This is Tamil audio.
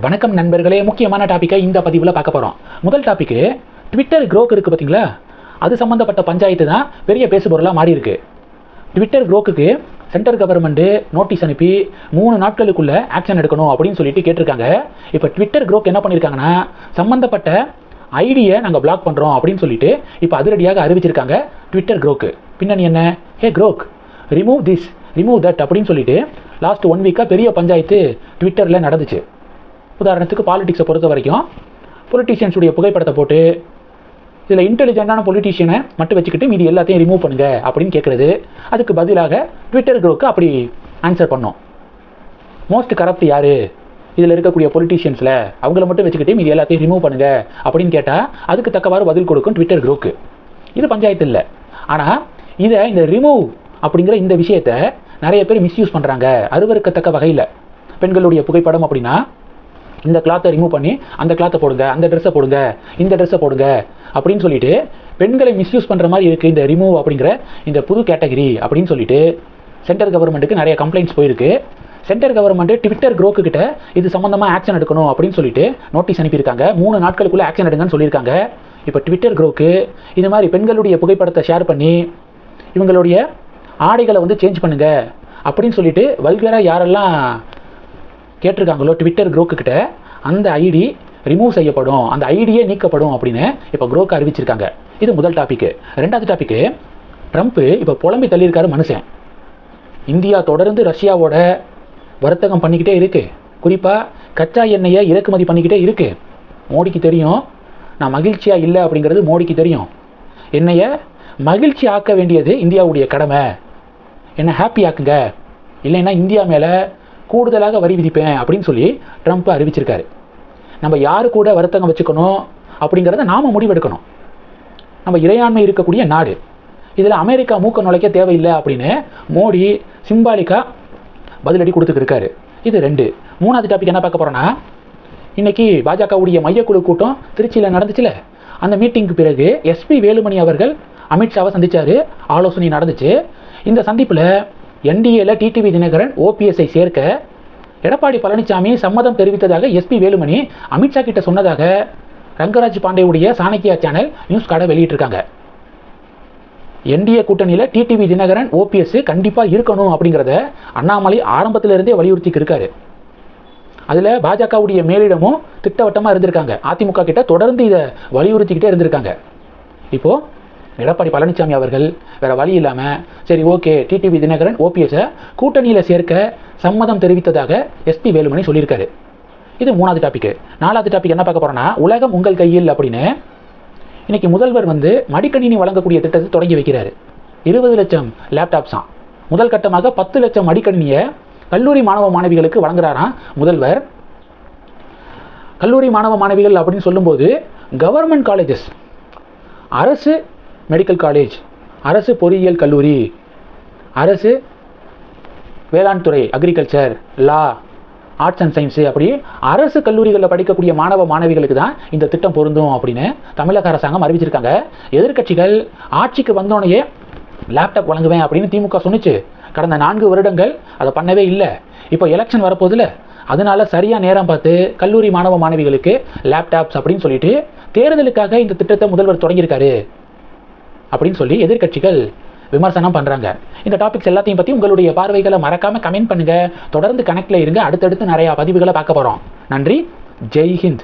வணக்கம் நண்பர்களே, முக்கியமான டாப்பிக்கை இந்த பதிவில் பார்க்க போகிறோம். முதல் டாப்பிக்கு ட்விட்டர் க்ரோக் இருக்குது பார்த்தீங்களா, அது சம்மந்தப்பட்ட பஞ்சாயத்து தான் பெரிய பேசுபொருளாக மாறி இருக்கு. ட்விட்டர் க்ரோக்குக்கு சென்ட்ரல் கவர்மெண்ட்டு நோட்டீஸ் அனுப்பி 3 நாட்களுக்குள்ளே ஆக்ஷன் எடுக்கணும் அப்படின்னு சொல்லிட்டு கேட்டிருக்காங்க. இப்போ ட்விட்டர் க்ரோக் என்ன பண்ணியிருக்காங்கன்னா, சம்மந்தப்பட்ட ஐடியை நாங்கள் பிளாக் பண்ணுறோம் அப்படின்னு சொல்லிட்டு இப்போ அதிரடியாக அறிவிச்சிருக்காங்க ட்விட்டர் க்ரோக்கு. பின்னணி என்ன? ஹே க்ரோக், ரிமூவ் திஸ், ரிமூவ் தட் அப்படின்னு சொல்லிட்டு லாஸ்ட் 1 வீக்காக பெரிய பஞ்சாயத்து ட்விட்டரில் நடந்துச்சு. உதாரணத்துக்கு பாலிடிக்ஸை பொறுத்த வரைக்கும் பொலிட்டீஷியன்ஸுடைய புகைப்படத்தை போட்டு இதில் இன்டெலிஜென்ட்டான பொலிட்டீஷியனை மட்டும் வச்சுக்கிட்டு மீதி எல்லாத்தையும் ரிமூவ் பண்ணுங்க அப்படின்னு கேட்குறது. அதுக்கு பதிலாக ட்விட்டர் க்ரோக்கு அப்படி ஆன்சர் பண்ணோம். மோஸ்ட் கரப்ட் யார் இதில் இருக்கக்கூடிய பொலிட்டீஷியன்ஸில், அவங்கள மட்டும் வச்சுக்கிட்டு மீதி எல்லாத்தையும் ரிமூவ் பண்ணுங்க அப்படின்னு கேட்டால் அதுக்கு தக்கவாறு பதில் கொடுக்கும் ட்விட்டர் க்ரோக்கு. இது பஞ்சாயத்து இல்லை. ஆனால் இந்த ரிமூவ் அப்படிங்கிற இந்த விஷயத்தை நிறைய பேர் மிஸ்யூஸ் பண்ணுறாங்க அருவருக்கத்தக்க வகையில். பெண்களுடைய புகைப்படம் அப்படின்னா இந்த கிளாத்தை ரிமூவ் பண்ணி அந்த கிளாத்தை போடுங்க, அந்த ட்ரெஸ்ஸை போடுங்க, இந்த ட்ரெஸ்ஸை போடுங்க அப்படின்னு சொல்லிட்டு பெண்களை மிஸ்யூஸ் பண்ணுற மாதிரி இருக்குது இந்த ரிமூவ் அப்படிங்கிற இந்த புது கேட்டகரி அப்படின்னு சொல்லிட்டு சென்ட்ரல் கவர்மெண்ட்டுக்கு நிறைய கம்ப்ளைண்ட்ஸ் போயிருக்கு. சென்ட்ரல் கவர்மெண்ட்டு ட்விட்டர் க்ரோக்கு கிட்ட இது சம்மந்தமாக ஆக்ஷன் எடுக்கணும் அப்படின்னு சொல்லிட்டு நோட்டீஸ் அனுப்பியிருக்காங்க. 3 நாட்களுக்குள்ளே ஆக்ஷன் எடுங்கன்னு சொல்லியிருக்காங்க. இப்போ ட்விட்டர் க்ரோக்கு இது மாதிரி பெண்களுடைய புகைப்படத்தை ஷேர் பண்ணி இவங்களுடைய ஆடைகளை சேஞ்ச் பண்ணுங்க அப்படின்னு சொல்லிட்டு வல்கராக யாரெல்லாம் கேட்டிருக்காங்களோ ட்விட்டர் க்ரோக்கு கிட்ட அந்த ஐடி ரிமூவ் செய்யப்படும், அந்த ஐடியே நீக்கப்படும் அப்படின்னு இப்போ க்ரோக்கு அறிவிச்சிருக்காங்க. இது முதல் டாப்பிக்கு. ரெண்டாவது டாப்பிக்கு, ட்ரம்ப் இப்போ புலம்பி தள்ளியிருக்காரு மனுஷன். இந்தியா தொடர்ந்து ரஷ்யாவோட வர்த்தகம் பண்ணிக்கிட்டே இருக்கு, குறிப்பாக கச்சா எண்ணெயை இறக்குமதி பண்ணிக்கிட்டே இருக்கு. மோடிக்கு தெரியும் நான் மகிழ்ச்சியாக இல்லை அப்படிங்கிறது மோடிக்கு தெரியும். என்னையை மகிழ்ச்சி ஆக்க வேண்டியது இந்தியாவுடைய கடமை, என்னை ஹாப்பி ஆக்குங்க, இல்லைன்னா இந்தியா மேலே கூடுதலாக வரி விதிப்பேன் அப்படின்னு சொல்லி ட்ரம்ப் அறிவிச்சிருக்காரு. நம்ம யாரு கூட வர்த்தகம் வச்சுக்கணும் அப்படிங்கிறத நாம் முடிவெடுக்கணும். நம்ம இறையாண்மை இருக்கக்கூடிய நாடு, இதில் அமெரிக்கா மூக்க நுழைக்க தேவையில்லை அப்படின்னு மோடி சிம்பாலிக்காக பதிலடி கொடுத்துருக்காரு. இது 2. மூணாவது டாபிக் என்ன பார்க்க போகிறோன்னா, இன்றைக்கி பாஜகவுடைய மையக்குழு கூட்டம் திருச்சியில் நடந்துச்சுல, அந்த மீட்டிங்க்கு பிறகு எஸ்பி வேலுமணி அவர்கள் அமித்ஷாவை சந்தித்தார், ஆலோசனை நடந்துச்சு. இந்த சந்திப்பில் என்டிஏல டிடிவி தினகரன் ஓபிஎஸ்ஐ சேர்க்க எடப்பாடி பழனிசாமி சம்மதம் தெரிவித்ததாக எஸ்பி வேலுமணி அமித்ஷா கிட்ட சொன்னதாக ரங்கராஜ் பாண்டேவுடைய சாணக்கியா சேனல் நியூஸ் கார்டை வெளியிட்டிருக்காங்க. என்டிஏ கூட்டணியில் டிடிவி தினகரன் ஓபிஎஸ் கண்டிப்பாக இருக்கணும் அப்படிங்கிறத அண்ணாமலை ஆரம்பத்திலிருந்தே வலியுறுத்திக்கு இருக்காரு. அதில் பாஜகவுடைய மேலிடமும் திட்டவட்டமாக இருந்திருக்காங்க. அதிமுக கிட்ட தொடர்ந்து இதை வலியுறுத்திக்கிட்டே இருந்திருக்காங்க. இப்போது எடப்பாடி பழனிசாமி அவர்கள் வேறு வழி இல்லாமல் சரி ஓகே டிடிவி தினகரன் ஓபிஎஸை கூட்டணியில் சேர்க்க சம்மதம் தெரிவித்ததாக எஸ்பி வேலுமணி சொல்லியிருக்காரு. இது 3வது டாப்பிக்கு. 4வது டாபிக் என்ன பார்க்க போகிறோன்னா, உலகம் உங்கள் கையில் அப்படின்னு இன்றைக்கி முதல்வர் மடிக்கணினி வழங்கக்கூடிய திட்டத்தை தொடங்கி வைக்கிறாரு. 20 லட்சம் லேப்டாப்ஸாம். முதல் கட்டமாக 10 லட்சம் மடிக்கணினியை கல்லூரி மாணவ மாணவிகளுக்கு வழங்குறாராம் முதல்வர். கல்லூரி மாணவ மாணவிகள் அப்படின்னு சொல்லும்போது கவர்மெண்ட் காலேஜஸ், அரசு மெடிக்கல் காலேஜ், அரசு பொறியியல் கல்லூரி, அரசு வேளாண் துறை, agriculture, law, arts and science, அப்படி அரசு கல்லூரிகளில் படிக்கக்கூடிய மாணவ மாணவிகளுக்கு தான் இந்த திட்டம் பொருந்தும் அப்படின்னு தமிழக அரசாங்கம் அறிவிச்சிருக்காங்க. எதிர்க்கட்சிகள் ஆட்சிக்கு வந்தோடனே லேப்டாப் வழங்குவேன் அப்படின்னு திமுக சொன்னிச்சு. கடந்த 4 வருடங்கள் அதை பண்ணவே இல்லை. இப்போ எலெக்ஷன் வரப்போதில்ல, அதனால சரியாக நேரம் பார்த்து கல்லூரி மாணவ மாணவிகளுக்கு லேப்டாப்ஸ் அப்படின்னு சொல்லிட்டு தேர்தலுக்காக இந்த திட்டத்தை முதல்வர் தொடங்கியிருக்காரு அப்படின்னு சொல்லி எதிர்க்கட்சிகள் விமர்சனம் பண்ணுறாங்க. இந்த டாபிக்ஸ் எல்லாத்தையும் பற்றி உங்களுடைய பார்வைகளை மறக்காமல் கமெண்ட் பண்ணுங்கள். தொடர்ந்து கனெக்டில் இருங்க. அடுத்தடுத்து நிறையா பதிவுகளை பார்க்க போகிறோம். நன்றி. ஜெய் ஹிந்த்.